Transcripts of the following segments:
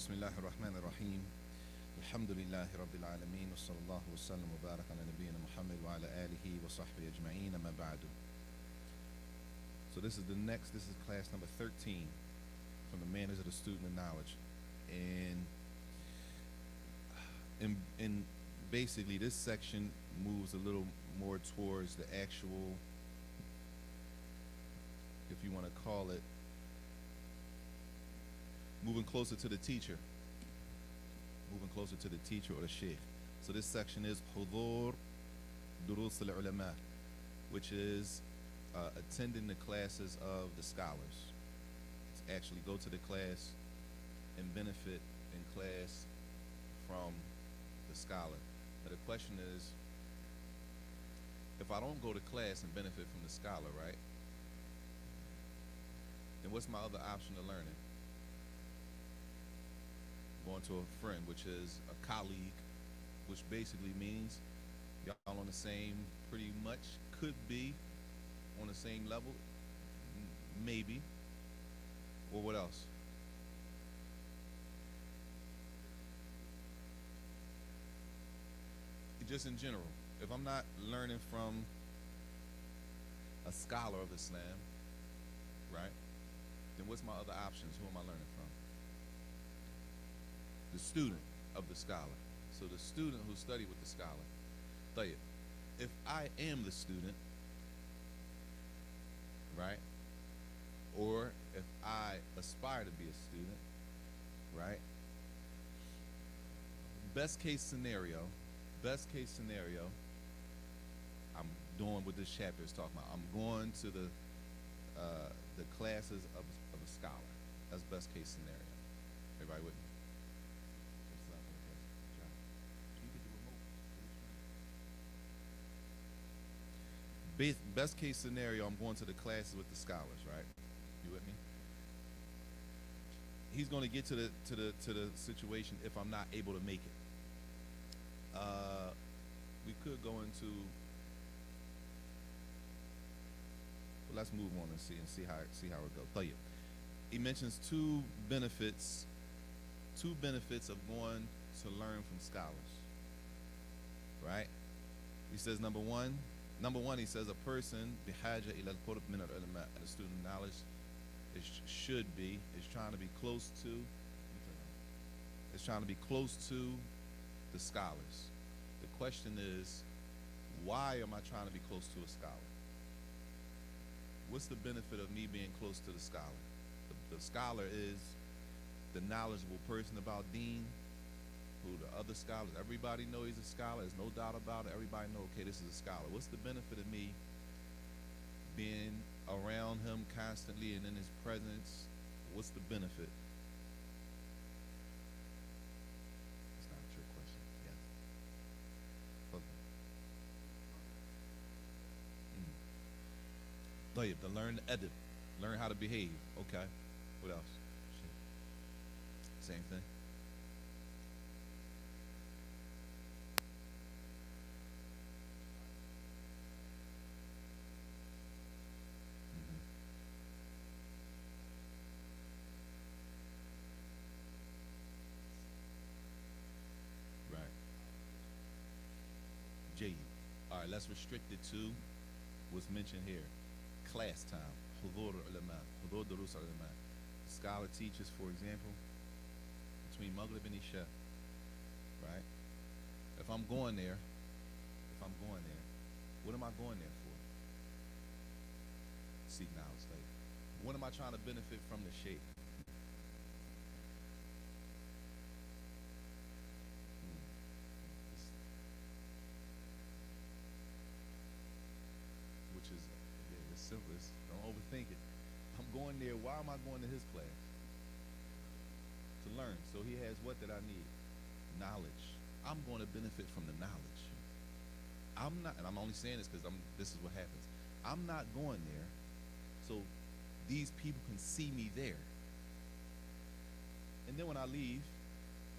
بسم الله الرحمن الرحيم الحمد لله رب العالمين وصلى الله وسلم وبارك على نبينا محمد وعلى آله وصحبه أجمعين أما بعد. So this is class number 13 from the manners of the student of knowledge. And basically this section moves a little more towards the actual, if you want to call it, moving closer to the teacher, or the sheikh. So this section is Hudur Durus al-Ulama, which is attending the classes of the scholars. It's actually go to the class and benefit in class from the scholar. But the question is, if I don't go to class and benefit from the scholar, right, then what's my other option of learning? Going to a friend, which is a colleague, which basically means y'all on the same, pretty much could be on the same level, maybe, or what else? Just in general, if I'm not learning from a scholar of Islam, right, then what's my other options? Who am I learning from? The student of the scholar. So the student who studied with the scholar. Tayyib. If I am the student, right, or if I aspire to be a student, right, best case scenario, I'm doing what this chapter is talking about. I'm going to the classes of a scholar. That's best case scenario. Everybody with me? Best case scenario, I'm going to the classes with the scholars, right? You with me? He's going to get to the situation if I'm not able to make it. We could go into. Well, let's move on and see how it goes. Tell you, he mentions two benefits of going to learn from scholars. Right? He says number one, he says a person bihaja ila al-qurb min al-ulama, a student of knowledge is trying to be close to the scholars. The question is, why am I trying to be close to a scholar? What's the benefit of me being close to the scholar? The scholar is the knowledgeable person about deen, who the other scholars, everybody know he's a scholar, there's no doubt about it, everybody know, okay, this is a scholar. What's the benefit of me being around him constantly and in his presence? What's the benefit? It's not a trick question. Yes. Okay. To learn the edit, learn how to behave. Okay. What else? Same thing. All right, let's restrict it to what's mentioned here. Class time. Hudur ulama. Hudur durus ulama. Scholar teaches, for example, between Maghrib and Isha. Right? If I'm going there, what am I going there for? Seek knowledge. Like, what am I trying to benefit from the shaykh? Which is the simplest. Don't overthink it. I'm going there. Why am I going to his class? To learn. So he has what that I need? Knowledge. I'm going to benefit from the knowledge. I'm not, and I'm only saying this because this is what happens. I'm not going there so these people can see me there. And then when I leave,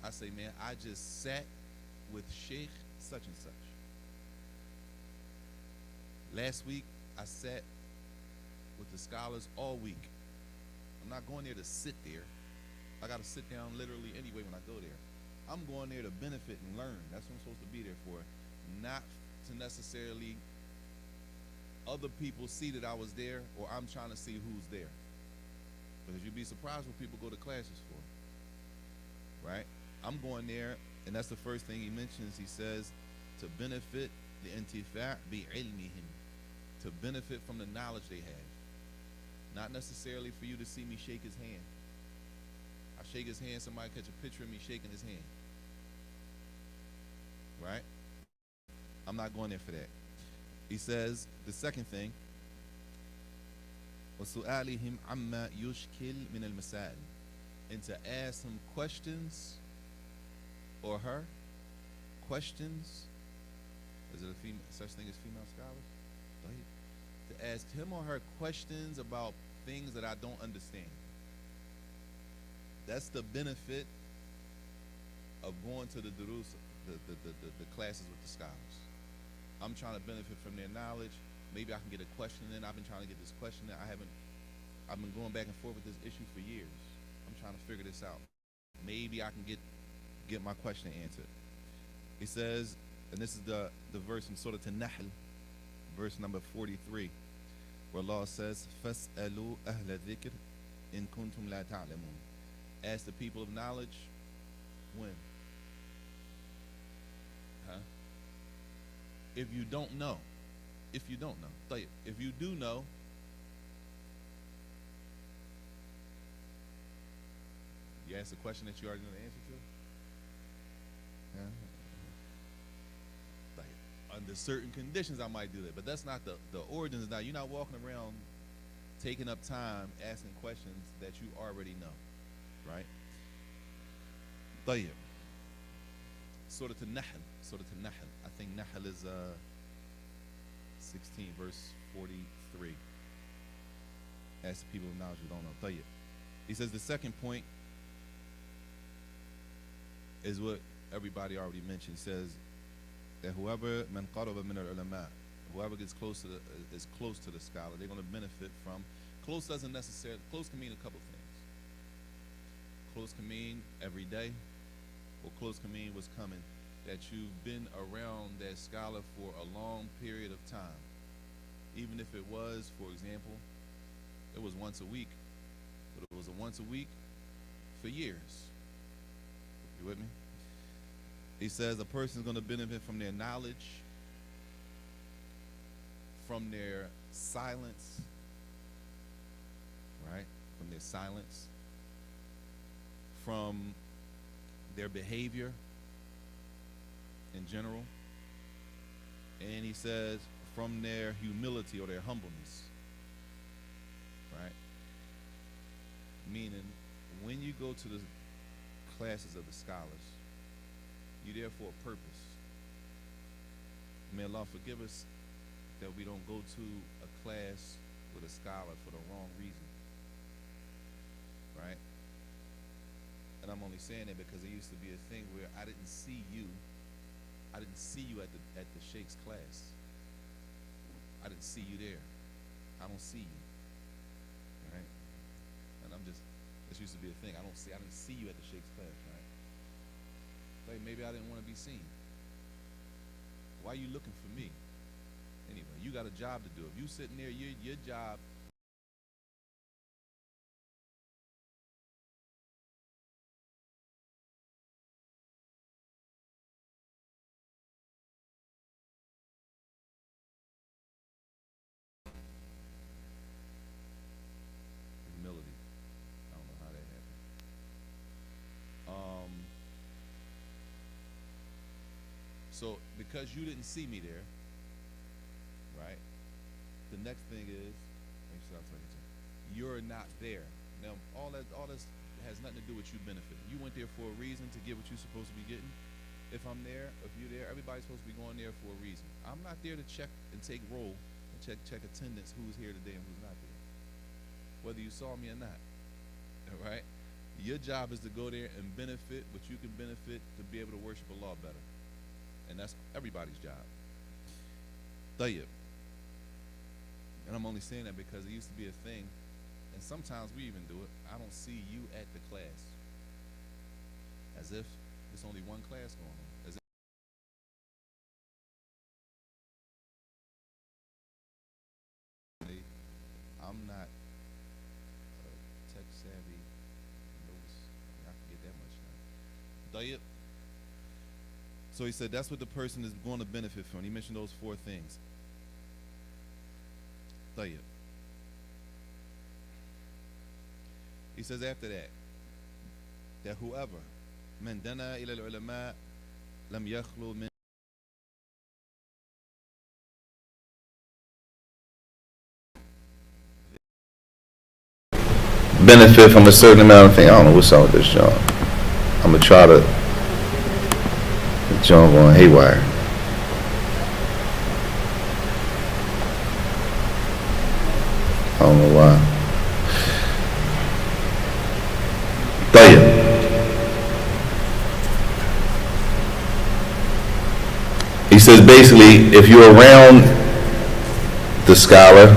I say, man, I just sat with Sheikh such and such. Last week, I sat with the scholars all week. I'm not going there to sit there. I got to sit down literally anyway when I go there. I'm going there to benefit and learn. That's what I'm supposed to be there for, not to necessarily other people see that I was there, or I'm trying to see who's there. Because you'd be surprised what people go to classes for, right? I'm going there, and that's the first thing he mentions. He says to benefit the intifa' bi ilmihim, to benefit from the knowledge they have. Not necessarily for you to see me shake his hand. I shake his hand, somebody catch a picture of me shaking his hand. Right? I'm not going there for that. He says the second thing, وَسُؤَالِهِمْ عَمَّا يُشْكِلْ مِنَ الْمَسَائِلِ, and to ask him questions, or her questions. Is it a female, such thing as female scholars? Right? To ask him or her questions about things that I don't understand. That's the benefit of going to the durus, the classes with the scholars. I'm trying to benefit from their knowledge. Maybe I can get a question in. I've been trying to get this question in. I've been going back and forth with this issue for years. I'm trying to figure this out. Maybe I can get my question answered. He says, and this is the verse in Surah An-Nahl, verse number 43, where Allah says, فَاسْأَلُوا أَهْلَ ذِكْرٍ إِن كُنْتُمْ لَا تَعْلَمُونَ. Ask the people of knowledge when? Huh? If you don't know. If you don't know. If you do know, you ask a question that you already know the answer to? Yeah. Under certain conditions I might do that, but that's not the origins. Now you're not walking around taking up time asking questions that you already know, right? طيب. Surah An-Nahl. I think Nahl is 16, verse 43. Ask the people of knowledge who don't know. طيب. He says the second point is what everybody already mentioned. He says that whoever man qaraba min al-ulama, whoever gets close to is close to the scholar, they're going to benefit from. Close doesn't necessarily. Close can mean a couple things. Close can mean every day, or close can mean what's coming. That you've been around that scholar for a long period of time. Even if it was, for example, it was once a week, but it was a once a week for years. You with me? He says a person is going to benefit from their knowledge, from their silence, right? From their silence, from their behavior in general, and he says from their humility or their humbleness, right? Meaning, when you go to the classes of the scholars, you're there for a purpose. May Allah forgive us that we don't go to a class with a scholar for the wrong reason, right? And I'm only saying that because it used to be a thing where I didn't see you at the Sheikh's class. I didn't see you there. I don't see you, right? And this used to be a thing. I didn't see you at the Sheikh's class, right? Like maybe I didn't want to be seen. Why are you looking for me? Anyway, you got a job to do. If you sitting there, your job. Humility. I don't know how that happened. So because you didn't see me there, right? The next thing is, make sure I'm talking to you. You're not there. Now all this has nothing to do with you benefiting. You went there for a reason to get what you're supposed to be getting. If I'm there, if you're there, everybody's supposed to be going there for a reason. I'm not there to check and take roll and check attendance, who's here today and who's not there, whether you saw me or not. All right? Your job is to go there and benefit what you can benefit to be able to worship Allah better. And that's everybody's job. Tayyib. And I'm only saying that because it used to be a thing, and sometimes we even do it. I don't see you at the class. as if it's only one class going on. As if I'm not tech savvy. I can get that much done. So he said that's what the person is going to benefit from. He mentioned those four things. Tayyib. He says after that whoever من دنا إلى العلماء لم يخلو من benefit from a certain amount of thing. I don't know what's up with this joint. I'm gonna try to jump on haywire. I don't know why. Tayyib. He says basically, if you're around the scholar,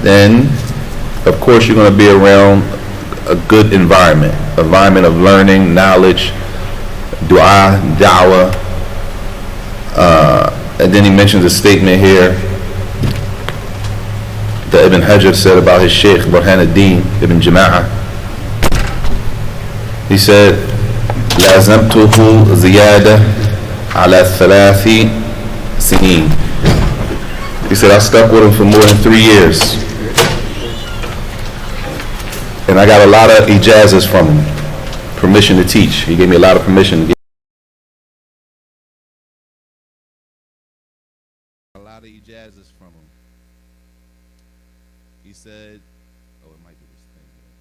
then of course you're going to be around a good environment of learning, knowledge, dua, da'wah. And then he mentions a statement here that Ibn Hajar said about his Shaykh Burhan ad-Din Ibn Jama'ah. He said, لازمته زيادة على 3 سنين. He said, I stuck with him for more than 3 years. And I got a lot of ijazas from him. Permission to teach. He gave me a lot of permission to get a lot of ijazas from him. He said, oh, it might be this thing here.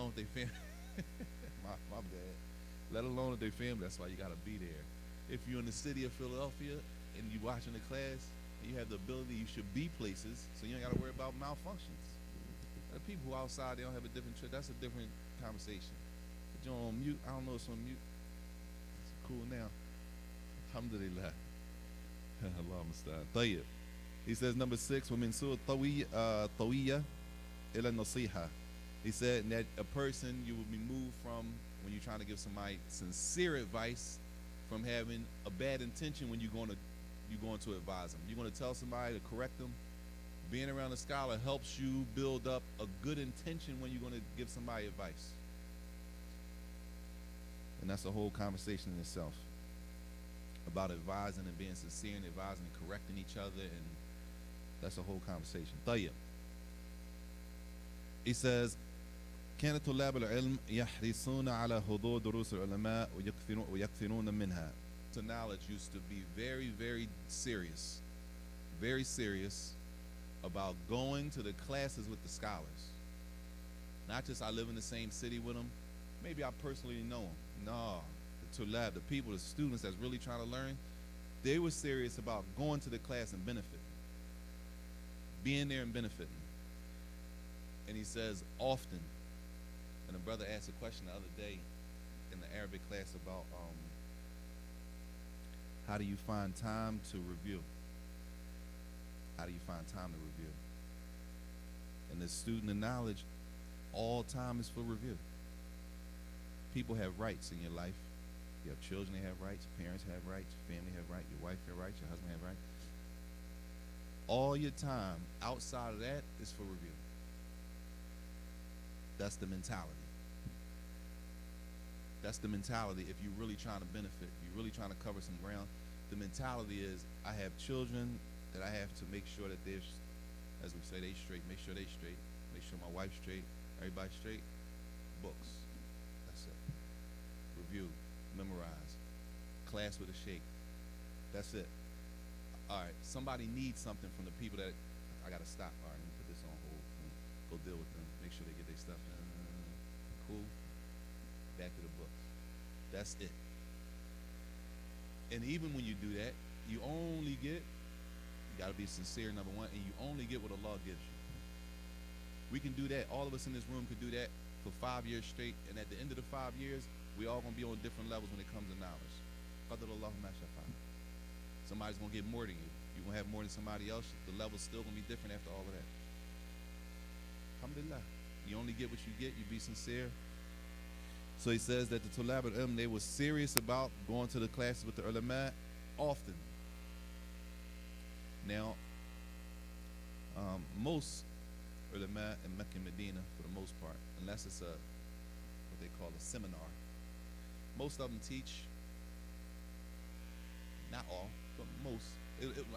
alone if they family. my bad. Let alone if they family. That's why you got to be there. If you're in the city of Philadelphia and you're watching the class and you have the ability, you should be places so you ain't got to worry about malfunctions. The people who outside, they don't have a different trip. That's a different conversation. But you're on mute. I don't know it's on mute. It's cool now. Alhamdulillah. Allah musta'an. Tayyib. He says, number 6, وَمِن سُوء طَوِيَّةٍ إِلَى النَّصِيحَةِ. He said that a person, you will be moved from, when you're trying to give somebody sincere advice, from having a bad intention when you're going to advise them. You're going to tell somebody to correct them. Being around a scholar helps you build up a good intention when you're going to give somebody advice. And that's a whole conversation in itself about advising and being sincere and advising and correcting each other, and that's a whole conversation. طيب. He says, كان طلاب العلم يحرصون على حضور دروس العلماء ويكثرون منها. To knowledge used to be very, very serious about going to the classes with the scholars. Not just I live in the same city with them, maybe I personally know them. No, the tulab, the people, the students that's really trying to learn, they were serious about going to the class and benefiting. Being there and benefiting. And he says often, and a brother asked a question the other day in the Arabic class about how do you find time to review? How do you find time to review? And the student of knowledge, all time is for review. People have rights in your life. You have children, they have rights. Parents have rights. Family have rights. Your wife have rights. Your husband have rights. All your time outside of that is for review. That's the mentality. That's the mentality if you're really trying to benefit, if you're really trying to cover some ground. The mentality is, I have children that I have to make sure that they're, as we say, they straight, make sure they straight, make sure my wife's straight, everybody straight. Books. That's it. Review. Memorize. Class with a shake. That's it. All right, somebody needs something from the people that I got to stop. All right, let me put this on hold. Go deal with them. Make sure they get their stuff done. Cool. Back to the books. That's it. And even when you do that, you only get, you got to be sincere, number one, and you only get what Allah gives you. We can do that. All of us in this room could do that for 5 years straight, and at the end of the 5 years, we all going to be on different levels when it comes to knowledge. Qadarullahu ma shafa'a. Somebody's going to get more than you. You're going to have more than somebody else. The level's still going to be different after all of that. Alhamdulillah. You only get what you get. You be sincere. So he says that the tulab al-ilm, they were serious about going to the classes with the ulama often. Now, most ulama in Mecca and Medina, for the most part, unless it's what they call a seminar, most of them teach, not all, but most.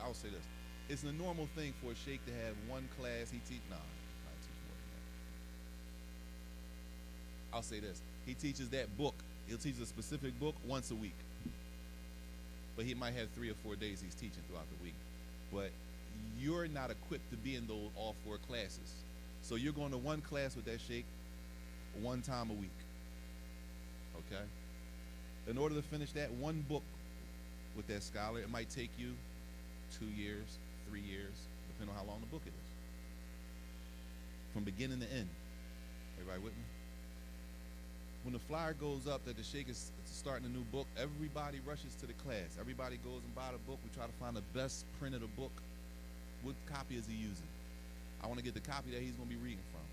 I'll say this. It's a normal thing for a sheikh to have one class he teach. Nah, he probably teach more than that. I'll say this. He teaches that book. He'll teach a specific book once a week. But he might have 3 or 4 days he's teaching throughout the week. But you're not equipped to be in those all 4 classes. So you're going to one class with that sheikh one time a week. Okay? In order to finish that one book with that scholar, it might take you 2 years, 3 years, depending on how long the book it is. From beginning to end. Everybody with me? When the flyer goes up that the sheikh is starting a new book, everybody rushes to the class. Everybody goes and buy the book. We try to find the best print of the book. What copy is he using? I want to get the copy that he's going to be reading from.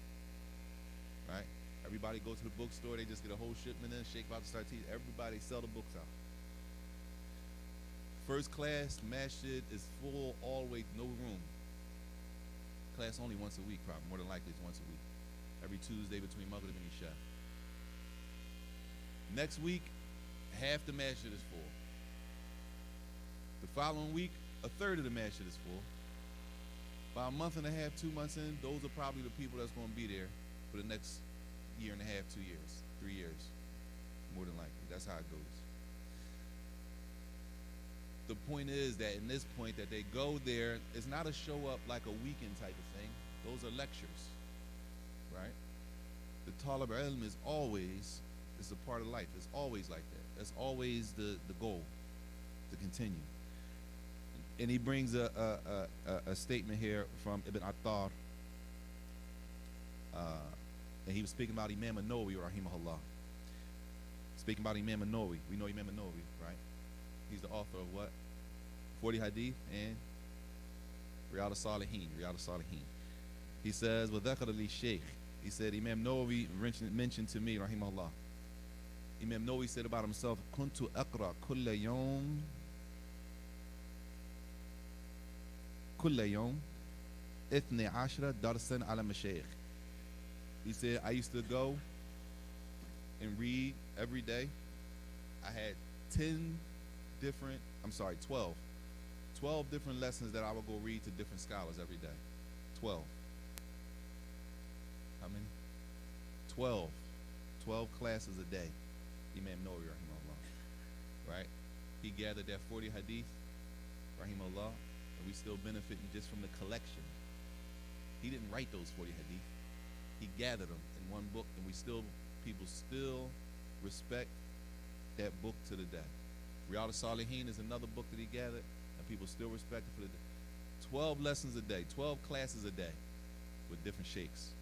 Right? Everybody goes to the bookstore. They just get a whole shipment in. Sheikh about to start teaching. Everybody sell the books out. First class, masjid is full all the way, no room. Class only once a week, probably. More than likely it's once a week. Every Tuesday between Maghrib and Isha. Next week, half the masjid is full. The following week, a third of the masjid is full. By a month and a half, 2 months in, those are probably the people that's going to be there for the next year and a half, 2 years, 3 years. More than likely. That's how it goes. The point is that in this point that they go there, it's not a show up like a weekend type of thing. Those are lectures, right? The talib ilm is always, it's a part of life. It's always like that. That's always the goal, to continue. And he brings a statement here from Ibn Attar, and he was speaking about Imam an-Nawawi, rahimahullah. Speaking about Imam an-Nawawi. We know Imam an-Nawawi, right? He's the author of what? 40 Hadith and Riyad al-Salihin. Riyad al-Salihin. He says, وَذَكَرَ لِي Shaykh. He said, Imam Nawawi mentioned to me, rahimahullah. Imam Nawawi said about himself, كُنْتُ أَقْرَأ كُلَّ يوم 12 درسا على مشايخ. He said, I used to go and read every day. I had 12 different lessons that I would go read to different scholars every day. 12. How many? 12. 12 classes a day. Imam Nawawi, rahimahullah. Right? He gathered that 40 hadith, rahimahullah, and we still benefiting just from the collection. He didn't write those 40 hadith. He gathered them in one book, and people still respect that book to the day. Riyad al-Salihin is another book that he gathered, and people still respect it for the day. 12 lessons a day, 12 classes a day with different sheikhs.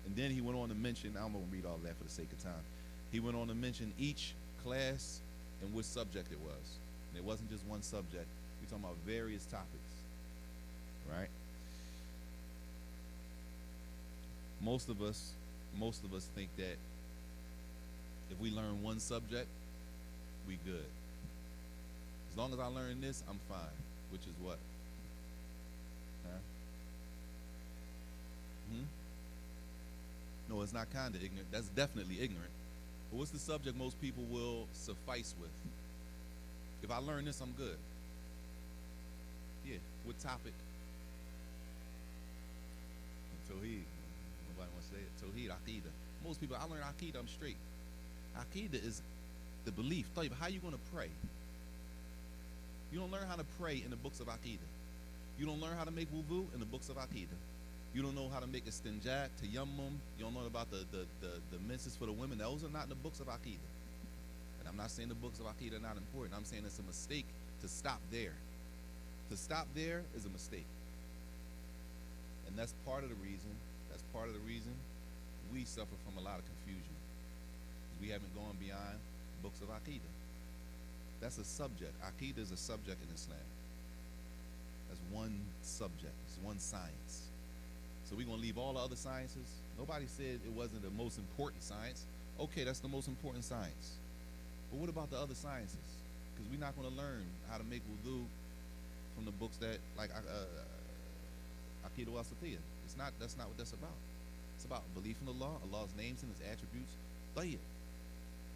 And then he went on to mention, I'm going to read all that for the sake of time. He went on to mention each class and which subject it was. And it wasn't just one subject. We're talking about various topics, right? Most of us think that if we learn one subject, we good. As long as I learn this, I'm fine. Which is what? Huh? No, it's not kind of ignorant. That's definitely ignorant. But what's the subject most people will suffice with? If I learn this, I'm good. Yeah. What topic? Tawheed. Nobody wants to say it. Tawheed, Aqidah. Most people, I learn Aqidah, I'm straight. Aqidah is the belief. How you going to pray? You don't learn how to pray in the books of Aqidah. You don't learn how to make wudu in the books of Aqidah. You don't know how to make istinjak, tayammum. You don't know about the menses for the women. Those are not in the books of Aqidah. And I'm not saying the books of Aqidah are not important. I'm saying it's a mistake to stop there. To stop there is a mistake. And that's part of the reason we suffer from a lot of confusion. We haven't gone beyond books of Aqidah. That's a subject. Aqidah is a subject in Islam. That's one subject. It's one science. So we're going to leave all the other sciences. Nobody said it wasn't the most important science. Okay, that's the most important science. But what about the other sciences? Because we're not going to learn how to make wudu from the books that, like Aqidah Wasatiyah. That's not what that's about. It's about belief in Allah, Allah's names and His attributes. Tayyib.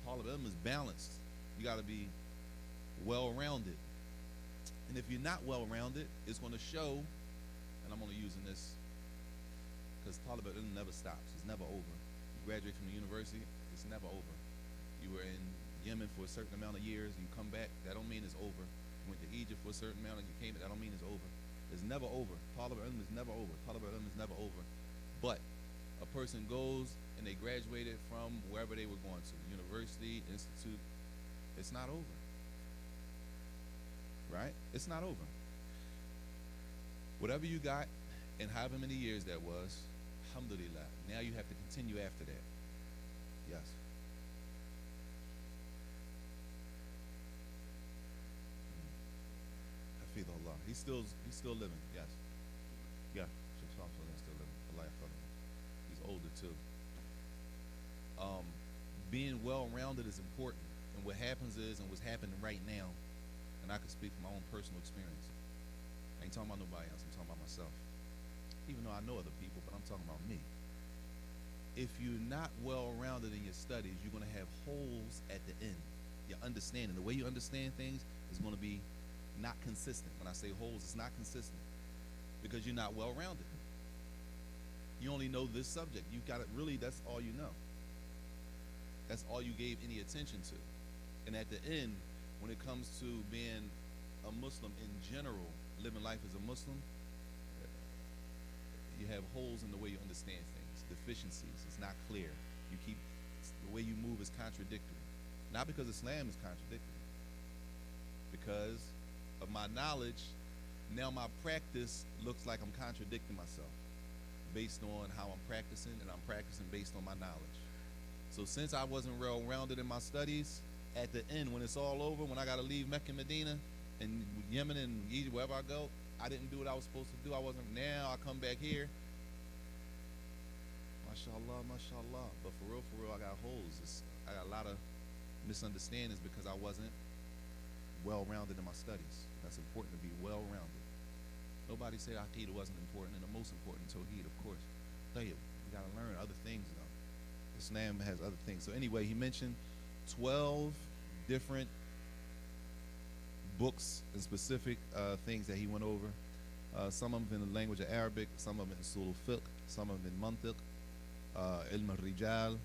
All of them is balanced. You got to be well-rounded. And if you're not well-rounded, it's going to show, and I'm only using this because Talib al-Ilm never stops. It's never over. You graduate from the university, it's never over. You were in Yemen for a certain amount of years, you come back, that don't mean it's over. You went to Egypt for a certain amount and you came back, that don't mean it's over. It's never over. Talib al-Ilm is never over. Talib al-Ilm is never over. But a person goes and they graduated from wherever they were going to, university, institute, it's not over. Right? It's not over. Whatever you got and however many years that was, alhamdulillah, now you have to continue after that. Yes. Hafidhullah. He's still living. Yes. Yeah. Still living. Allah yahfadhhu. He's older too. Being well-rounded is important. And what happens is, and what's happening right now, and I can speak from my own personal experience. I ain't talking about nobody else. I'm talking about myself. Even though I know other people, but I'm talking about me. If you're not well-rounded in your studies, you're going to have holes at the end. Your understanding, the way you understand things is going to be not consistent. When I say holes, it's not consistent because you're not well-rounded. You only know this subject. You got it. Really, that's all you know. That's all you gave any attention to. And at the end, when it comes to being a Muslim in general, living life as a Muslim, you have holes in the way you understand things, deficiencies. It's not clear. You keep, the way you move is contradictory. Not because Islam is contradictory. Because of my knowledge, now my practice looks like I'm contradicting myself based on how I'm practicing, and I'm practicing based on my knowledge. So since I wasn't well-rounded in my studies, at the end, when it's all over, when I got to leave Mecca and Medina and Yemen and Egypt, wherever I go, I didn't do what I was supposed to do. I wasn't. Now I come back here, mashallah, mashallah. But for real, I got holes. I got a lot of misunderstandings because I wasn't well-rounded in my studies. That's important to be well-rounded. Nobody said Aqidah wasn't important, and the most important Tawheed, of course. Tayyib, you got to learn other things, though. Islam has other things. So anyway, he mentioned 12 different books and specific things that he went over. Some of them in the language of Arabic, some of them in Usul al-Fiqh, some of them in Mantiq, Ilm al-Rijal,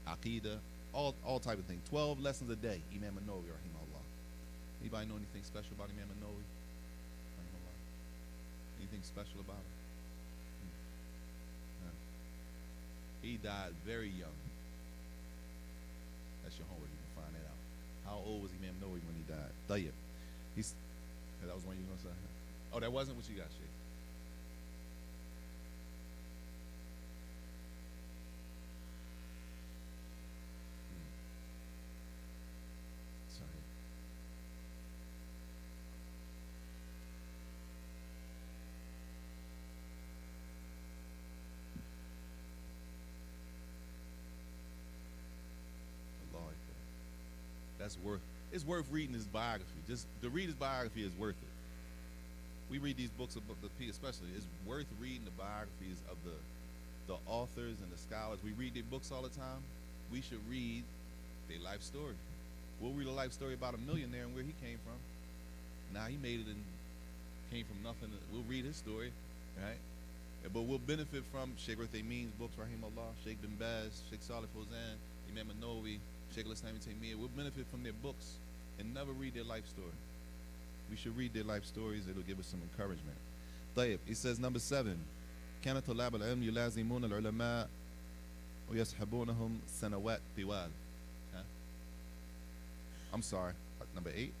Aqidah, all type of things. 12 lessons a day, Imam an-Nawawi, rahimahullah. Anybody know anything special about Imam an-Nawawi? Anything special about him? Yeah. He died very young. That's your homework. You can find that out. How old was Imam Nawawi when he died? Tayyib. That was one you were going to say? Oh, that wasn't what you got, Sheikh. Sorry. Allah. That's it's worth reading his biography. Just to read his biography is worth it. We read these books about the P, especially. It's worth reading the biographies of the authors and the scholars. We read their books all the time. We should read their life story. We'll read a life story about a millionaire and where he came from. Now he made it and came from nothing. We'll read his story, right? But we'll benefit from Sheikh Uthaymeen's books, rahimahullah, Sheikh bin Baz, Sheikh Salih Fawzan, Imam an-Nawawi, Sheikh al-Islam ibn Taymiyyah. We'll benefit from their books and never read their life story. We should read their life stories. It'll give us some encouragement. طيب, he says number 7. كان طلاب العلم يلازمون العلماء ويصحبونهم سنوات طوال. I'm sorry. Number 8.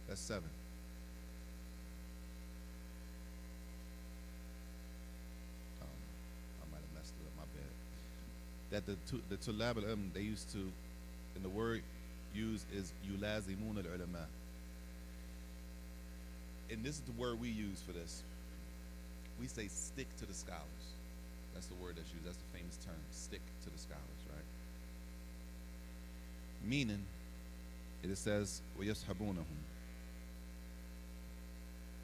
That's 7. I might have messed it up. My bad. That the tulab al-ilm, they used to, and the word used is yulazimun al-ulama. And this is the word we use for this. We say stick to the scholars. That's the word that's used. That's the famous term, stick to the scholars, right? Meaning, it says, وَيَصْحَبُونَهُمْ.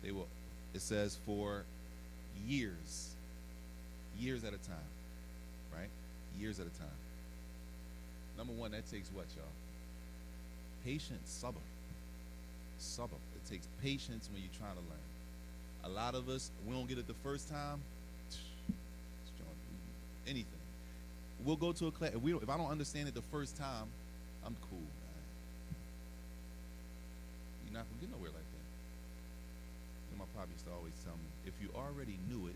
They will, it says for years at a time, right? Years at a time. Number one, that takes what, y'all? Patience, sabr. Sabr. It takes patience when you're trying to learn. A lot of us, we don't get it the first time. Anything. We'll go to a class. If I don't understand it the first time, I'm cool, man. You're not gonna get nowhere like that. And my pop used to always tell me, if you already knew it,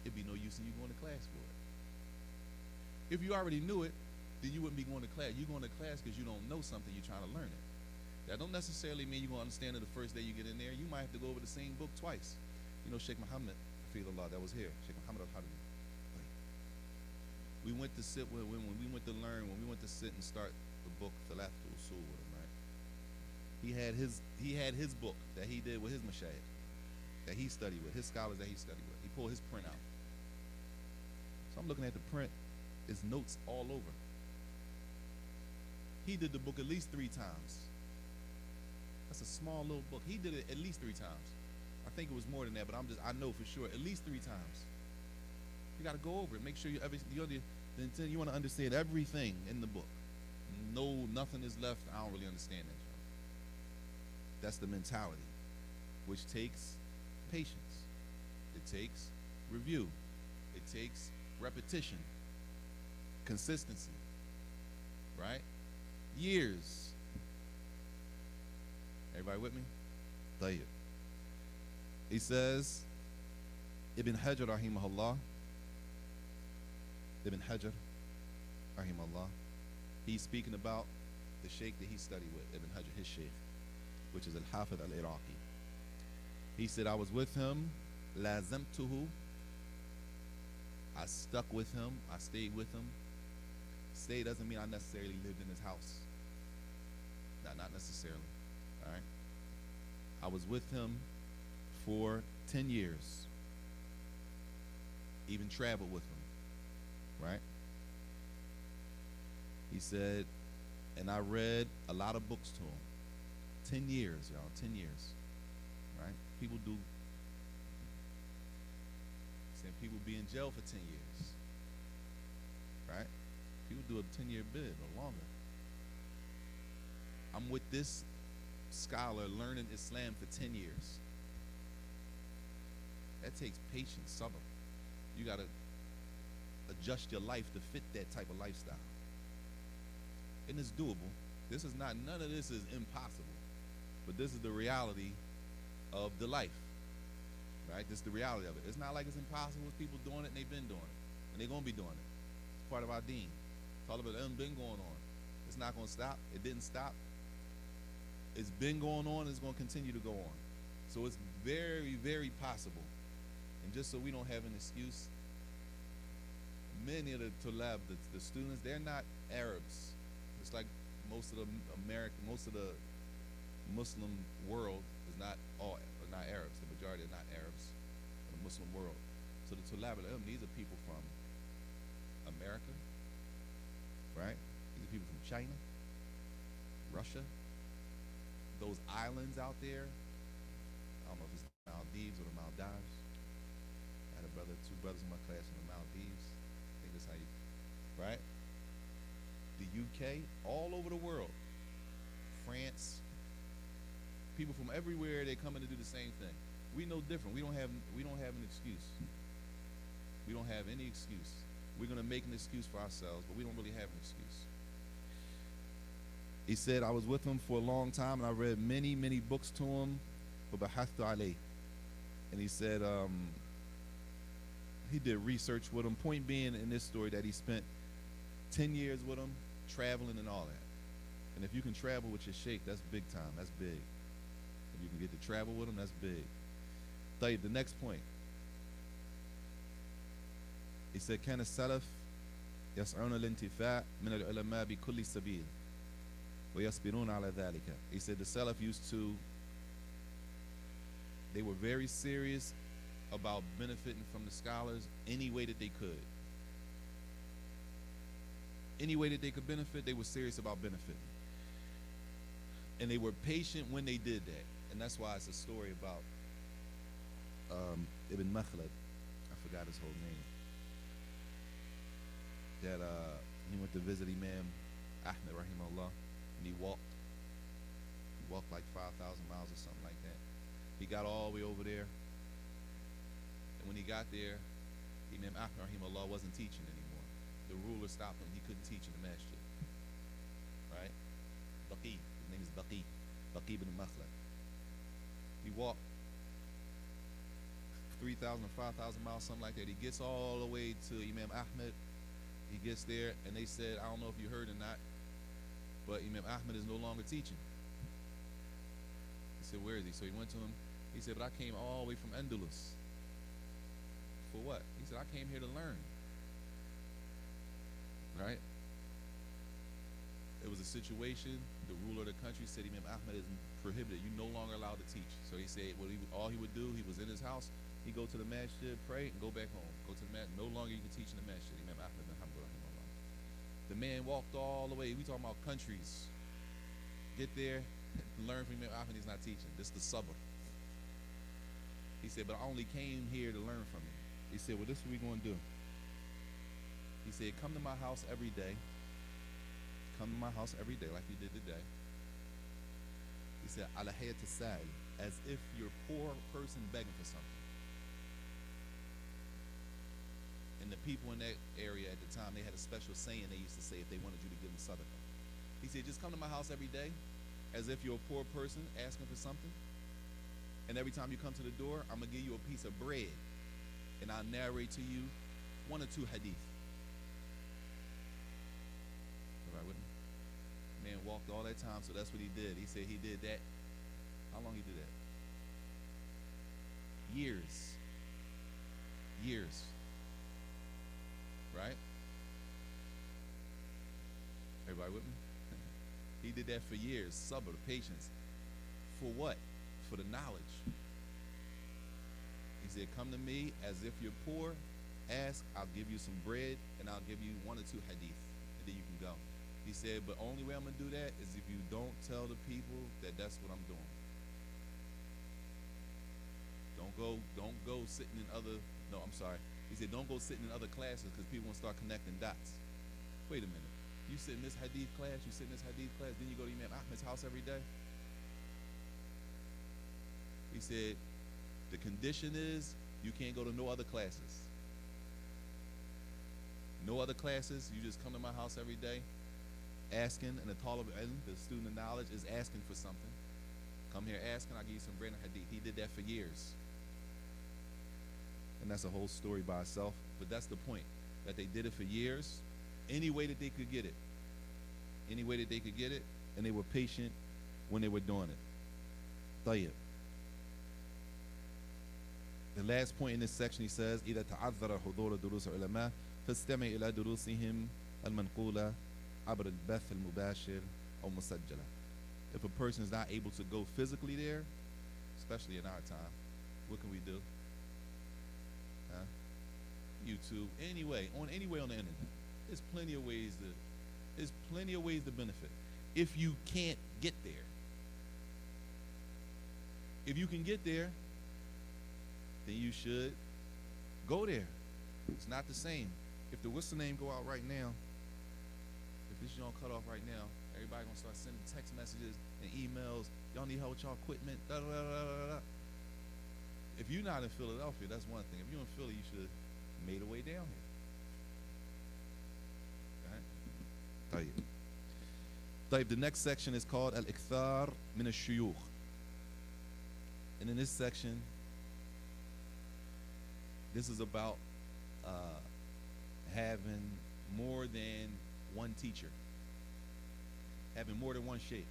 it'd be no use in you going to class for it. If you already knew it, then you wouldn't be going to class. You're going to class because you don't know something, you're trying to learn it. That don't necessarily mean you're going to understand it the first day you get in there. You might have to go over the same book twice. You know, Sheikh Muhammad, Hafidullah, that was here. Sheikh Muhammad al-Hadi. We went to sit with, when we went to learn, when we went to sit and start the book Thalath al-Usul with him, right? He had his book that he did with his mashayikh, that he studied with, his scholars that he studied with. He pulled his print out. So I'm looking at the print, it's notes all over. He did the book at least 3 times. That's a small little book. He did it at least 3 times. I think it was more than that, but I know for sure, at least 3 times. You got to go over it. Make sure you want to understand everything in the book. No, nothing is left. I don't really understand that. That's the mentality, which takes patience. It takes review. It takes repetition, consistency, right? Years. Everybody with me? Tayyib. He says, Ibn Hajar rahimahullah, Ibn Hajar, rahimahullah, he's speaking about the sheikh that he studied with, Ibn Hajar, his sheikh, which is Al-Hafidh al-Iraqi. He said, I was with him, lazamtuhu, I stuck with him, I stayed with him. Stay doesn't mean I necessarily lived in his house. Not necessarily, all right? I was with him for 10 years, even traveled with him, right? He said, and I read a lot of books to him. 10 years, y'all, 10 years, right? People do, saying people be in jail for 10 years, right? People do a 10-year bid or longer. I'm with this scholar learning Islam for 10 years. That takes patience, sabr. You got to adjust your life to fit that type of lifestyle. And it's doable. This is not, none of this is impossible. But this is the reality of the life, right? This is the reality of it. It's not like it's impossible. It's people doing it and they've been doing it. And they're going to be doing it. It's part of our deen. It's all about it been going on. It's not going to stop. It didn't stop. It's been going on. It's going to continue to go on. So it's very, very possible. And just so we don't have an excuse, many of the tulab, the students, they're not Arabs. It's like most of the most of the Muslim world is not not Arabs. The majority are not Arabs in the Muslim world. So the tulab al-ilm, these are people from America, right? These are people from China, Russia, those islands out there. I don't know if it's Maldives or the Maldives. I had a brother, two brothers in my class in the Maldives. I think that's how you, right? The UK, all over the world. France, people from everywhere, they coming to do the same thing. We know different. We don't have an excuse. We don't have any excuse. We're gonna make an excuse for ourselves, but we don't really have an excuse. He said, I was with him for a long time and I read many, many books to him. And he said he did research with him. Point being in this story that he spent 10 years with him, traveling and all that. And if you can travel with your sheikh, that's big time. That's big. If you can get to travel with him, that's big. The next point. He said, كان السلف يسعون الانتفاع من العلماء بكل سبيل ويصبرون على ذلك. He said the Salaf used to, they were very serious about benefiting from the scholars any way that they could. Any way that they could benefit, they were serious about benefiting. And they were patient when they did that. And that's why it's a story about Ibn Makhlad. I forgot his whole name. That he went to visit Imam Ahmed rahimahullah, and he walked like 5,000 miles or something like that. He got all the way over there, and when he got there, Imam Ahmed rahimahullah wasn't teaching anymore. The ruler stopped him. He couldn't teach in the masjid. Right? Baqi. His name is Baqi. Baqi ibn Makhlad. He walked 3,000 or 5,000 miles, something like that. He gets all the way to Imam Ahmed. He gets there, and they said, I don't know if you heard or not, but Imam Ahmed is no longer teaching. He said, where is he? So he went to him. He said, but I came all the way from Andalus. For what? He said, I came here to learn. Right? It was a situation. The ruler of the country said, Imam Ahmed is prohibited. You're no longer allowed to teach. So he said, all he would do, he was in his house. He'd go to the masjid, pray, and go back home. Go to the masjid. No longer you can teach in the masjid. Imam Ahmed bin Hanbal. The man walked all the way. We talking about countries. Get there, learn from Imam Ahmed. He's not teaching. This is the sabr. He said, but I only came here to learn from you. He said, well, this is what we're going to do. He said, come to my house every day. Come to my house every day like you did today. He said, ala hayat as-sa'il, as if you're a poor person begging for something. And the people in that area at the time, they had a special saying they used to say if they wanted you to give them sadaqah. He said, just come to my house every day as if you're a poor person asking for something. And every time you come to the door, I'm going to give you a piece of bread. And I'll narrate to you one or two hadith. Man walked all that time, so that's what he did. He said he did that. How long he did that? Years. Years. Right? Everybody with me? He did that for years. Sabr, patience. For what? For the knowledge. He said, come to me as if you're poor. Ask, I'll give you some bread, and I'll give you 1 or 2 hadith, and then you can go. He said, but only way I'm going to do that is if you don't tell the people that that's what I'm doing. Don't go sitting in other, no, I'm sorry. He said, don't go sitting in other classes because people want to start connecting dots. Wait a minute. You sit in this hadith class, then you go to Imam Ahmed's house every day? He said, the condition is you can't go to no other classes. No other classes. You just come to my house every day asking, and the talib ilm, the student of knowledge, is asking for something. Come here asking, I'll give you some bread and hadith. He did that for years. And that's a whole story by itself. But that's the point, that they did it for years, any way that they could get it. Any way that they could get it, and they were patient when they were doing it. Tayyib. The last point in this section, he says, إذا تعذر حضور دروس العلماء فاستمع إلى دروسهم المنقولة عبر البث المباشر أو مسجلة. If a person is not able to go physically there, especially in our time, what can we do? YouTube, anyway on the internet. There's plenty of ways to benefit. If you can't get there, if you can get there, then you should go there. It's not the same. If the what's the name go out right now, if this don't cut off right now, everybody gonna start sending text messages and emails. Y'all need help with y'all equipment. Da, da, da, da, da. If you're not in Philadelphia, that's one thing. If you're in Philly, you should have made a way down here. Right? طيب. The next section is called Al-Ikthar min al-Shuyukh. And in this section, this is about having more than one teacher, having more than one sheikh,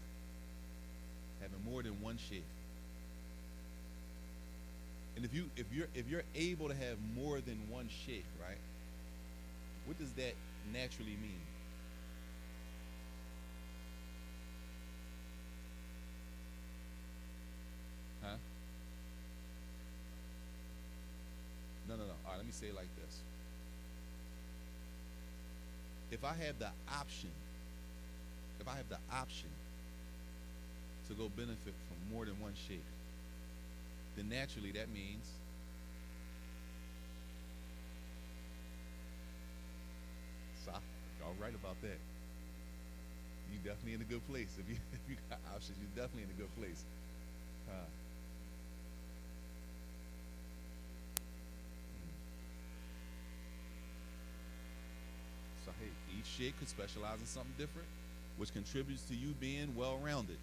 And if you're able to have more than one sheikh, right? What does that naturally mean? Huh? No. All right, let me say it like this. If I have the option to go benefit from more than one sheikh, then naturally that means y'all right about that. You definitely in a good place. If you got options, you're definitely in a good place. So hey, each sheikh could specialize in something different, which contributes to you being well-rounded.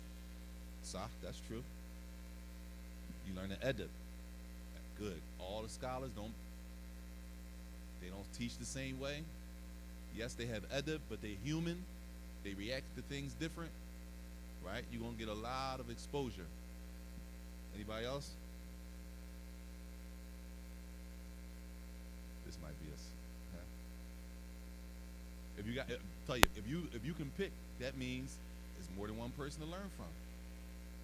That's true. You learn the edeb. Good. All the scholars don't teach the same way. Yes, they have edeb, but they're human. They react to things different. Right? You're going to get a lot of exposure. Anybody else? This might be us. Huh? If you can pick, that means there's more than one person to learn from.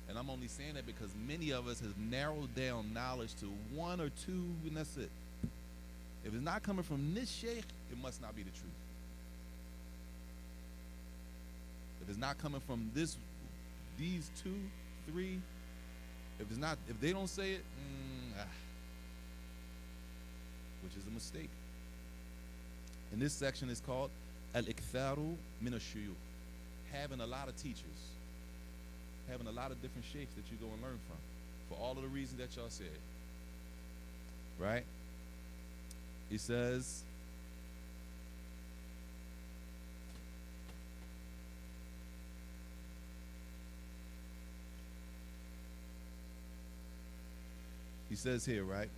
And I'm only saying that because many of us have narrowed down knowledge to one or two, and that's it. If it's not coming from this sheikh, it must not be the truth. If it's not coming from these 2, 3, if they don't say it, which is a mistake. And this section is called Al-Iktharu min al-Shuyukh. Having a lot of teachers. Having a lot of different sheikhs that you go and learn from. For all of the reasons that y'all said. Right? He says, here, right,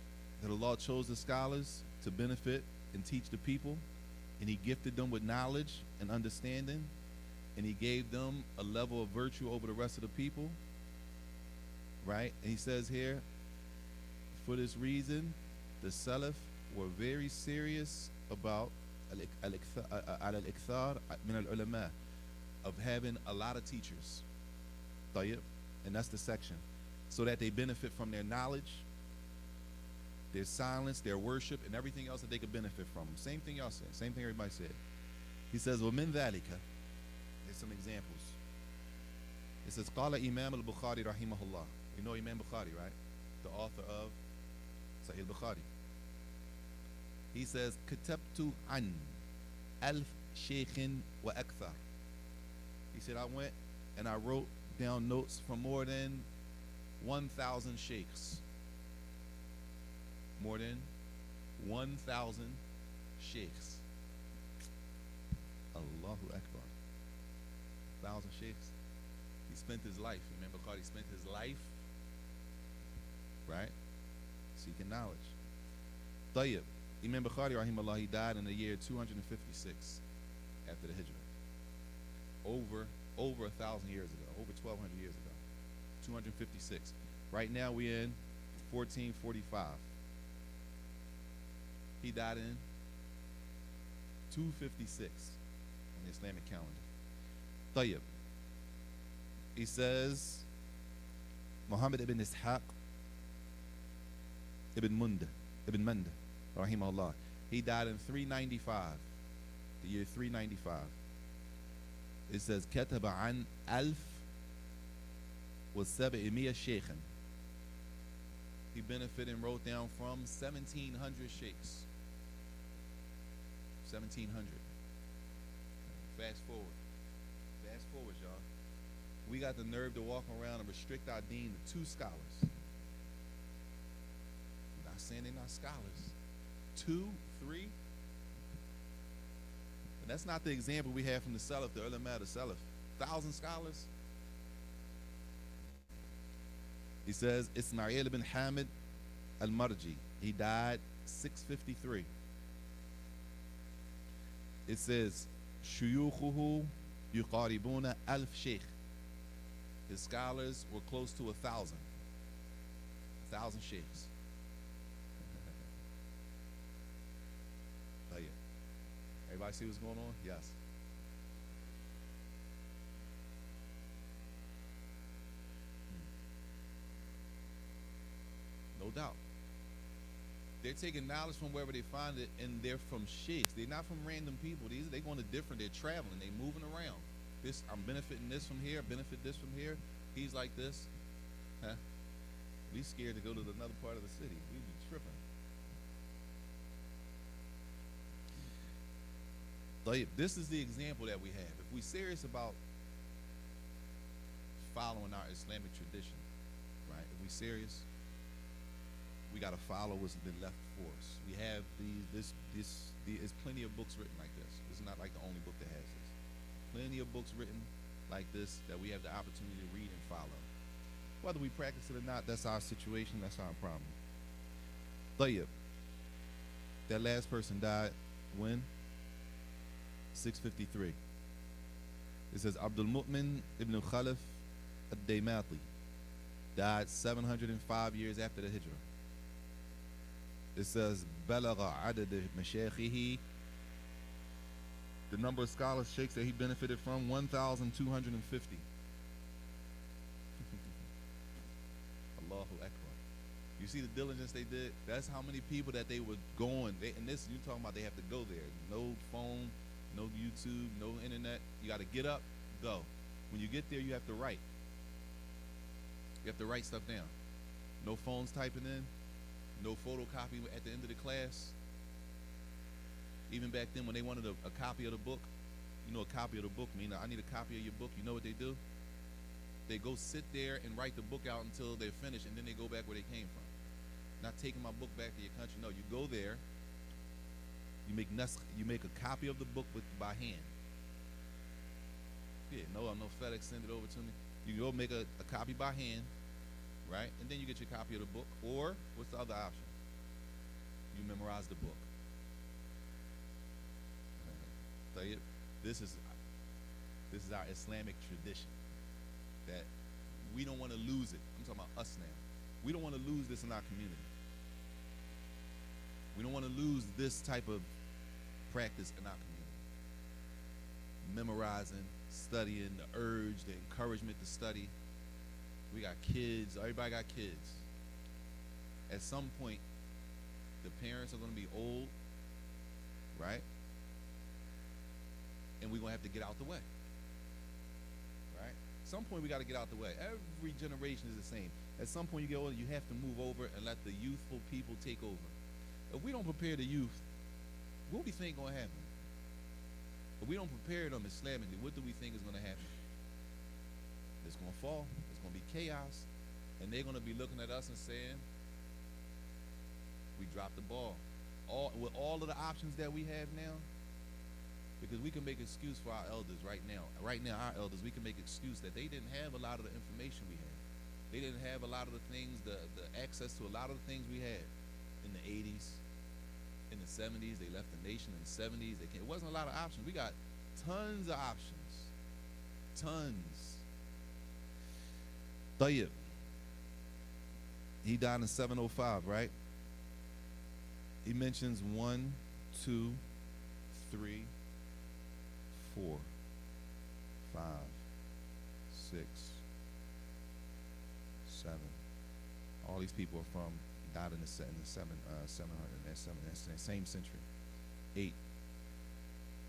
that Allah chose the scholars to benefit and teach the people, and He gifted them with knowledge and understanding, and he gave them a level of virtue over the rest of the people, right? And he says here, for this reason, the Salaf were very serious about al-ikthar min al-ulama, of having a lot of teachers. طيب, and that's the section, so that they benefit from their knowledge, their silence, their worship, and everything else that they could benefit from. Same thing y'all said, same thing everybody said. He says, وَمِن ذَلِكَ, there's some examples. It says, قال Imam al-Bukhari rahimahullah. You know Imam Bukhari, right? The author of Sahih al-Bukhari. He says, كتبت عن 1000 شيخ وأكثر. He said, I went and I wrote down notes from more than 1,000 sheikhs. More than 1,000 sheikhs. Allahu Akbar. 1,000 sheikhs. He spent his life. Remember, Bukhari spent his life, right, seeking knowledge. Tayyib. Imam Bukhari, rahimahullah, he died in the year 256 after the Hijrah. Over 1,000 years ago, over 1,200 years ago. 256. Right now we're in 1445. He died in 256 on the Islamic calendar. Tayyib. He says, Muhammad ibn Ishaq ibn Manda, rahimahullah. He died in 395, the year 395. It says, كتب عن 1700 شيخا. He benefited and wrote down from 1,700 sheikhs. 1,700. Fast forward, y'all. We got the nerve to walk around and restrict our deen to 2 scholars. I'm not saying they're not scholars. 2, 3. And that's not the example we have from the Salaf, the ulama, the Salaf. 1,000 scholars. He says, Ismail ibn Hamid al-Marji. He died 653. It says, Shuyukhuhu yuqaribuna 1,000 sheikh. His scholars were close to 1,000. 1,000 sheikhs. Oh, yeah. Everybody see what's going on? Yes. No doubt. They're taking knowledge from wherever they find it, and they're from sheikhs. They're not from random people. They're going to different. They're traveling. They're moving around. This, I'm benefiting this from here, benefit this from here. He's like this. Huh? We scared to go to another part of the city. We'd be tripping. This is the example that we have. If we're serious about following our Islamic tradition, right? If we're serious, we got to follow what's been left for us. We have there's plenty of books written like this. This is not like the only book that has this. Plenty of books written like this that we have the opportunity to read and follow. Whether we practice it or not, that's our situation, that's our problem. Tayyib. That last person died when? 653. It says Abdul Mu'min ibn Khalif al-Daymati died 705 years after the Hijrah. It says بلغ عدد مشايخه, the number of scholars, sheikhs that he benefited from, 1,250. Allahu Akbar. You see the diligence they did? That's how many people that they were going. And this, you're talking about they have to go there. No phone, no YouTube, no internet. You got to get up, go. When you get there, you have to write. You have to write stuff down. No phones typing in. No photocopy at the end of the class. Even back then when they wanted a copy of the book, you know, a copy of the book mean I need a copy of your book. You know what they do? They go sit there and write the book out until they're finished, and then they go back where they came from. Not taking my book back to your country. No, you go there. You make a copy of the book by hand. Yeah, no FedEx send it over to me. You go make a copy by hand, right? And then you get your copy of the book. Or what's the other option? You memorize the book. This is This is our Islamic tradition that we don't want to lose it. I'm talking about us now. We don't want to lose this in our community. We don't want to lose this type of practice in our community. Memorizing, studying, the urge, the encouragement to study. We got kids. Everybody got kids. At some point, the parents are going to be old, right? And we're going to have to get out the way, right? At some point, we got to get out the way. Every generation is the same. At some point, you get older, you have to move over and let the youthful people take over. If we don't prepare the youth, what do we think going to happen? If we don't prepare them Islamically, what do we think is going to happen? It's going to fall. It's going to be chaos. And they're going to be looking at us and saying, we dropped the ball. With all of the options that we have now, because we can make excuse for our elders right now. Right now, our elders, we can make excuse that they didn't have a lot of the information we have. They didn't have a lot of the things, the access to a lot of the things we had in the 80s, in the 70s. They left the nation in the 70s. It wasn't a lot of options. We got tons of options. Tons. Tayyib. He died in 705, right? He mentions 1, 2, 3, 4, 5, 6, 7. All these people are from, died in the 700 and same century. 8.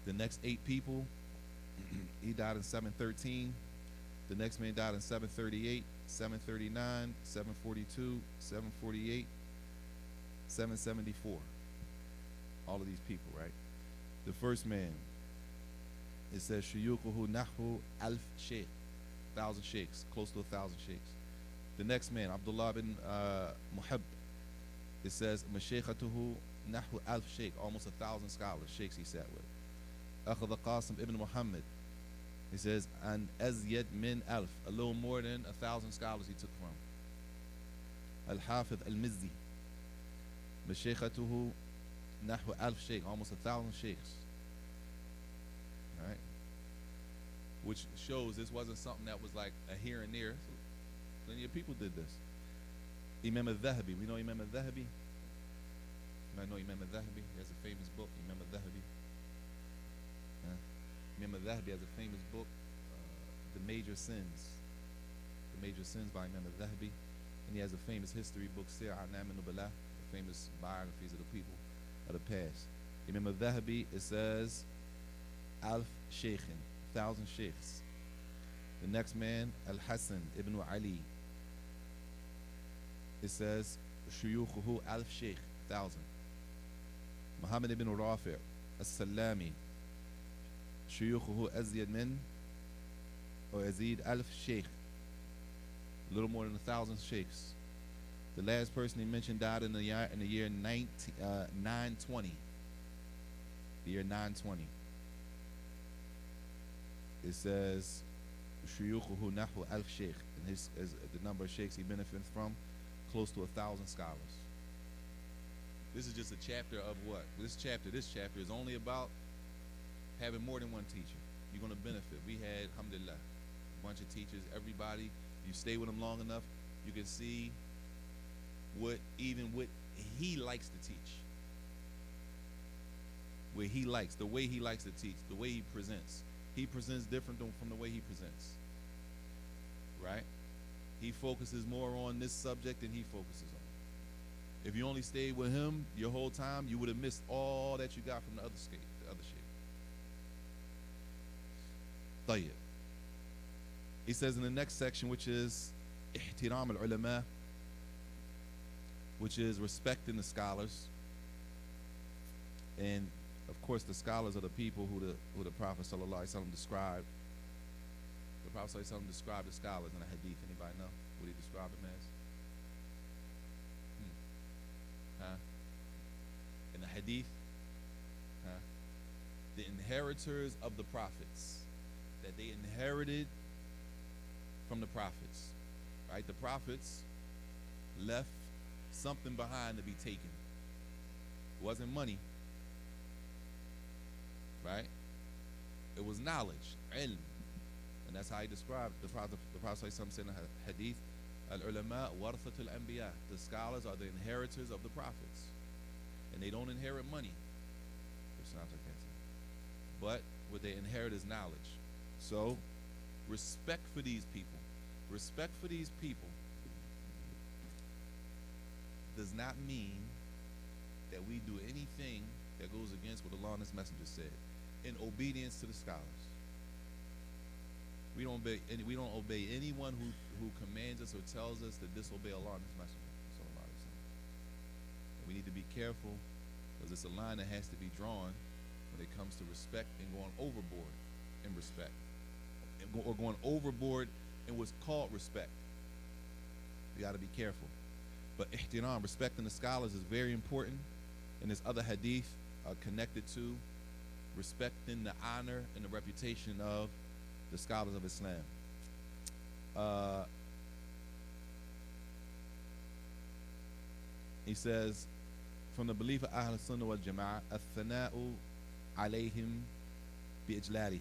The next 8 people, he died in 713. The next man died in 738, 739, 742, 748, 774. All of these people, right? The first man, it says shuyukuhu nahu alf sheikh, 1,000 sheikhs, close to 1,000 sheikhs. The next man, Abdullah bin Muhib, it says mashayikhatuhu nahu alf sheikh, almost 1,000 scholars, sheikhs he sat with. Akhadha Qasim ibn Muhammad, he says an azyad min alf, a little more than 1,000 scholars he took from. Al-Hafidh al-Mizzi, mashayikhatuhu nahu alf sheikh, almost 1,000 sheikhs. Right? Which shows this wasn't something that was like a here and there. Plenty of people did this. Imam al-Dhahabi, we know Imam al-Dhahabi? You might know Imam al-Dhahabi. He has a famous book, Imam al-Dhahabi. Imam al-Dhahabi has a famous book, The Major Sins. The Major Sins by Imam al-Dhahabi. And he has a famous history book, Sir A'nam al-Nubala, the famous biographies of the people of the past. Imam al-Dhahabi, it says, Alf Sheikhin, 1,000 sheikhs. The next man, Al-Hasan ibn Ali. It says, Shuyukhuhu Alf Sheikh, 1,000. Muhammad ibn Rafi' As-Salami. Shuyukhuhu Azyad min, or Azid Alf Sheikh. A little more than 1,000 sheikhs. The last person he mentioned died in the year 920. The year 920. It says shuyukhuhu nahu alf sheikh, and his the number of sheikhs he benefits from, close to 1,000 scholars. This is just a chapter of what? This chapter is only about having more than one teacher. You're going to benefit. We had, alhamdulillah, a bunch of teachers. Everybody, you stay with them long enough, you can see what he likes to teach. Where he likes, the way he likes to teach, the way he presents. He presents different from the way he presents, right? He focuses more on this subject than he focuses on. If you only stayed with him your whole time, you would have missed all that you got from the other shaykh. Tayyib. He says in the next section, which is ihtiram al-ulama, which is respecting the scholars. And of course, the scholars are the people who the Prophet ﷺ described. The Prophet ﷺ described the scholars in a hadith. Anybody know what he described them as? In the hadith, the inheritors of the prophets, that they inherited from the prophets. Right? The prophets left something behind to be taken. It wasn't money. Right? It was knowledge, ilm. And that's how he described the Prophet. The Prophet said in the hadith, Al-ulama warathatul anbiya. The scholars are the inheritors of the prophets. And they don't inherit money. But what they inherit is knowledge. So, respect for these people. Respect for these people does not mean that we do anything that goes against what Allah and His Messenger said in obedience to the scholars. We don't obey anyone who commands us or tells us to disobey Allah and His Messenger. And we need to be careful, because it's a line that has to be drawn when it comes to respect and going overboard in respect, or going overboard in what's called respect. You got to be careful. But ihtiram, respecting the scholars, is very important. And there's other hadith connected to respecting the honor and the reputation of the scholars of Islam. He says, from the belief of Ahl Sunnah wal Jama'ah, Al-Thana'u alayhim bi-ijlalihim,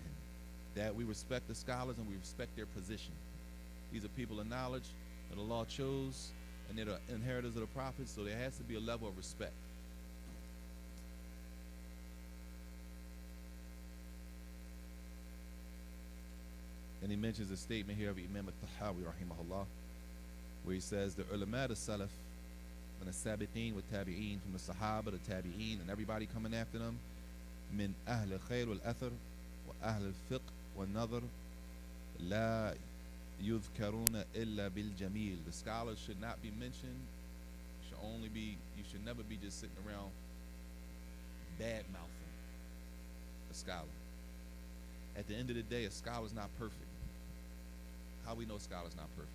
that we respect the scholars and we respect their position. These are people of knowledge that Allah chose, and they're the inheritors of the prophets, so there has to be a level of respect. And he mentions a statement here of Imam al-Tahawi rahimahullah, where he says the ulama al-salaf and the sabiqeen wa tabi'een, from the sahaba, the tabi'een, and everybody coming after them, min ahl al-khair wal-athar wa ahl al-fiqh wal-nadhr, la yudhkaruna illa bil-jamil. The scholars should not be mentioned. You should never be just sitting around bad-mouthing a scholar. At the end of the day, a scholar's not perfect. How we know scholars not perfect?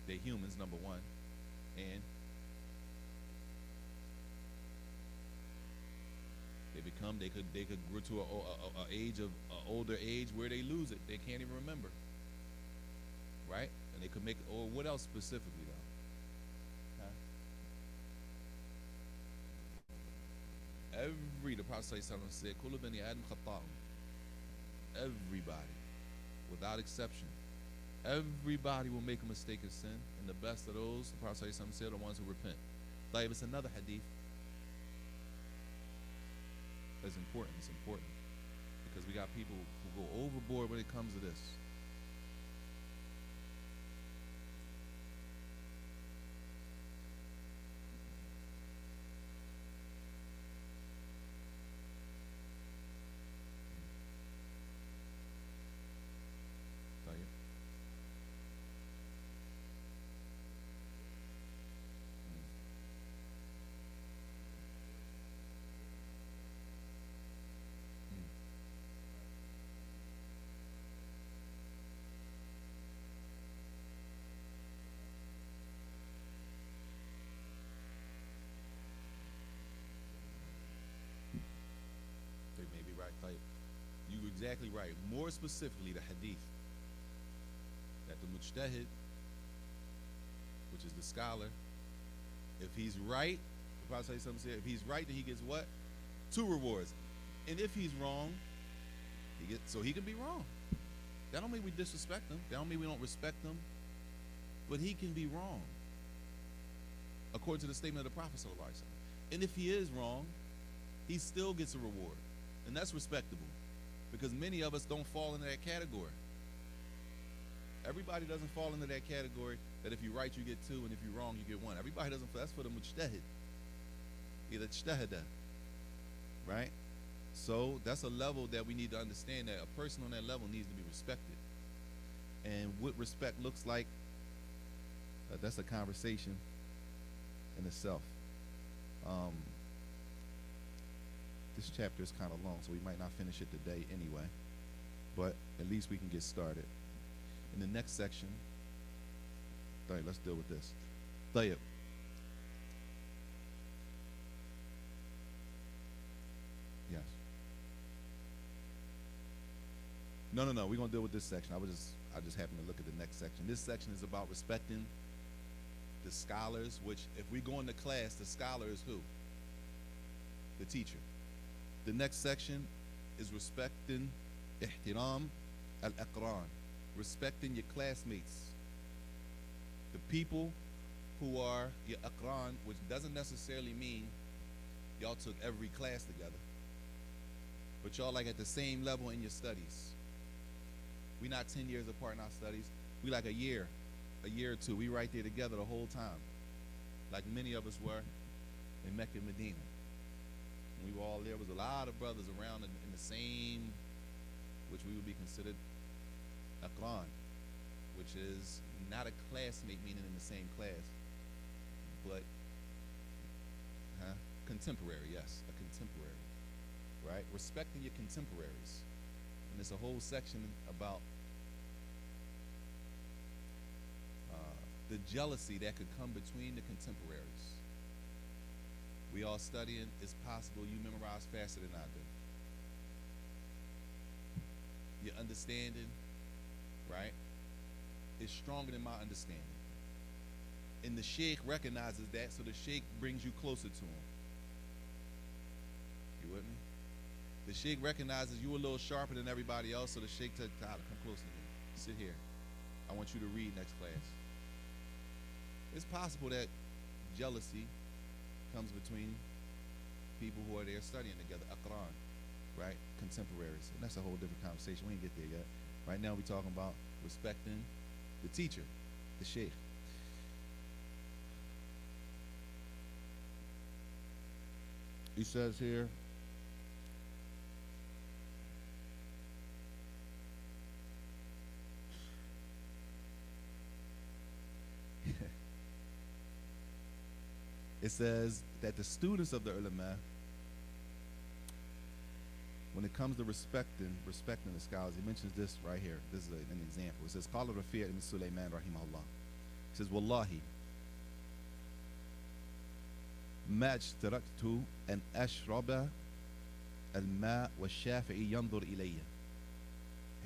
They're humans, number one, and they could grow to a age of older age where they lose it. They can't even remember, right? And they could make, or what else specifically though? Huh? The Prophet said, "Kullu bani Adam khata'un." Everybody, without exception, everybody will make a mistake and sin, and the best of those, the Prophet said, are the ones who repent. Like, it's another hadith that's important. It's important because we got people who go overboard when it comes to this. You're exactly right. More specifically, the hadith that the mujtahid, which is the scholar, if he's right, the Prophet said, if he's right, then he gets what? 2 rewards. And if he's wrong, he can be wrong. That don't mean we disrespect him. That don't mean we don't respect him. But he can be wrong, according to the statement of the Prophet sallallahu alaihi wasallam. And if he is wrong, he still gets a reward. And that's respectable, because many of us don't fall into that category. Everybody doesn't fall into that category that if you're right, you get 2, and if you're wrong, you get 1. Everybody doesn't. That's for the mujtahid. Either ijtahada, right? So that's a level that we need to understand, that a person on that level needs to be respected. And what respect looks like, that's a conversation in itself. This chapter is kind of long, so we might not finish it today anyway, but at least we can get started. In the next section, let's deal with this. Tayyib. Yes. No. We're gonna deal with this section. I just happened to look at the next section. This section is about respecting the scholars, which, if we go into class, the scholar is who? The teacher. The next section is respecting Ihtiram al-aqran, respecting your classmates, the people who are your aqran, which doesn't necessarily mean y'all took every class together, but y'all like at the same level in your studies. We not 10 years apart in our studies. We like a year or two. We right there together the whole time, like many of us were in Mecca and Medina. When we were all there was a lot of brothers around in the same, which we would be considered aqran, which is not a classmate, meaning in the same class, but contemporary, yes, a contemporary, right? Respecting your contemporaries. And there's a whole section about the jealousy that could come between the contemporaries. We all studying, it's possible you memorize faster than I do. Your understanding, right, is stronger than my understanding. And the sheikh recognizes that, so the sheikh brings you closer to him. You with me? The sheikh recognizes you a little sharper than everybody else, so the sheikh said, Tyler, come close to me. Sit here. I want you to read next class. It's possible that jealousy comes between people who are there studying together, aqran, right? Contemporaries. And that's a whole different conversation. We ain't get there yet. Right now we're talking about respecting the teacher, the sheikh. He says here, it says that the students of the ulama, when it comes to respecting the scholars, he mentions this right here. This is an example. It says, Qala Rafi' ibn Sulaiman rahimahullah. It says, Wallahi, ما اجترأت أن أشرب الماء والشافعي ينظر إلي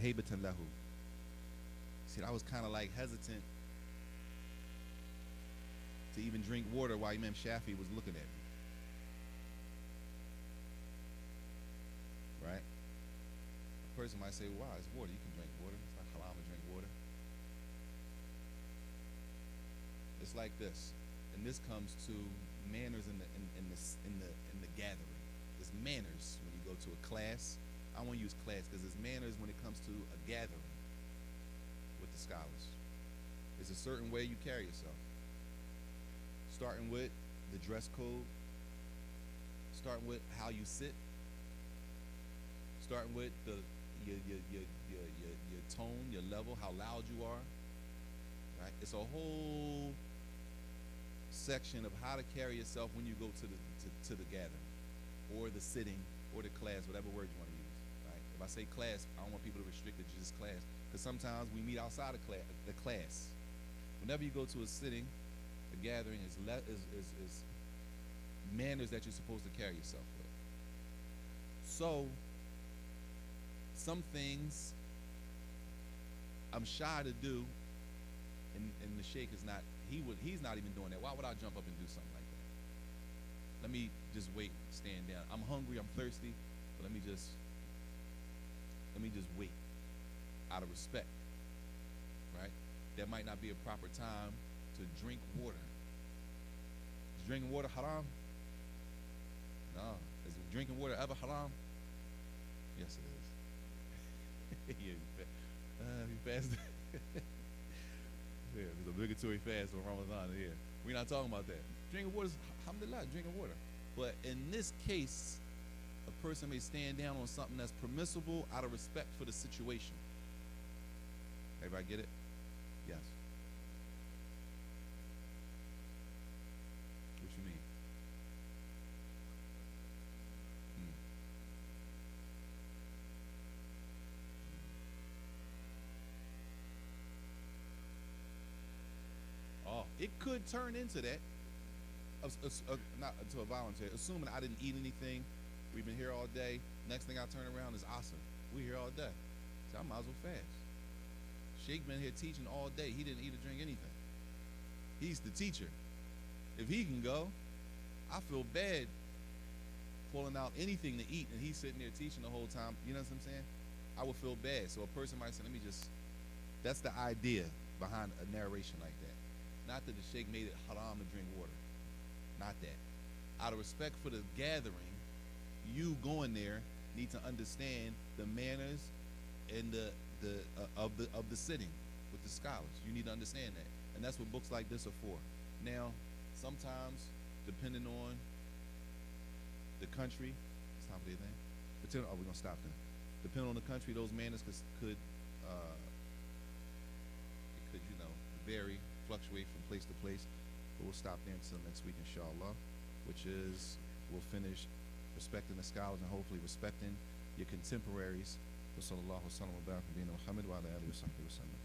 هيبة له. He said, I was kind of like hesitant to even drink water while Imam Shafi was looking at me. Right? A person might say, wow, it's water. You can drink water. It's not halal to drink water. It's like this. And this comes to manners in the gathering. There's manners when you go to a class. I won't use class because there's manners when it comes to a gathering with the scholars. There's a certain way you carry yourself. Starting with the dress code, starting with how you sit, starting with your tone, your level, how loud you are. Right? It's a whole section of how to carry yourself when you go to the gathering, or the sitting, or the class, whatever word you want to use. Right? If I say class, I don't want people to restrict it to just class, because sometimes we meet outside of the class. Whenever you go to a sitting, a gathering is manners that you're supposed to carry yourself with. So, some things I'm shy to do, and the sheikh is not. He's not even doing that. Why would I jump up and do something like that? Let me just wait, stand down. I'm hungry, I'm thirsty, but let me just wait out of respect. Right? That might not be a proper time to drink water. Is drinking water haram? No. Is drinking water ever haram? Yes, it is. Yeah, you fast. Yeah, it's obligatory fast on Ramadan. Yeah, we're not talking about that. Drinking water is alhamdulillah, drinking water. But in this case, a person may stand down on something that's permissible out of respect for the situation. Everybody get it? Yes. What you mean? Oh, it could turn into that. Not to a voluntary. Assuming I didn't eat anything, we've been here all day. Next thing I turn around is awesome. We here all day, so I might as well fast. Sheikh been here teaching all day. He didn't eat or drink anything. He's the teacher. If he can go, I feel bad pulling out anything to eat, and he's sitting there teaching the whole time. You know what I'm saying? I would feel bad. So a person might say, let me just, that's the idea behind a narration like that. Not that the sheikh made it haram to drink water. Not that. Out of respect for the gathering, you going there need to understand the manners and the of the sitting with the scholars. You need to understand that. And that's what books like this are for. Now, sometimes, depending on the country, it's time for the thing. Oh, we're gonna stop then. Depending on the country, those manners could vary, fluctuate from place to place. But we'll stop there until next week, inshallah, which is we'll finish respecting the scholars and hopefully respecting your contemporaries. Wa sallallahu wa sallam wa barak nabiyina Muhammad wa ala alihi wa sahbihi wa sallam.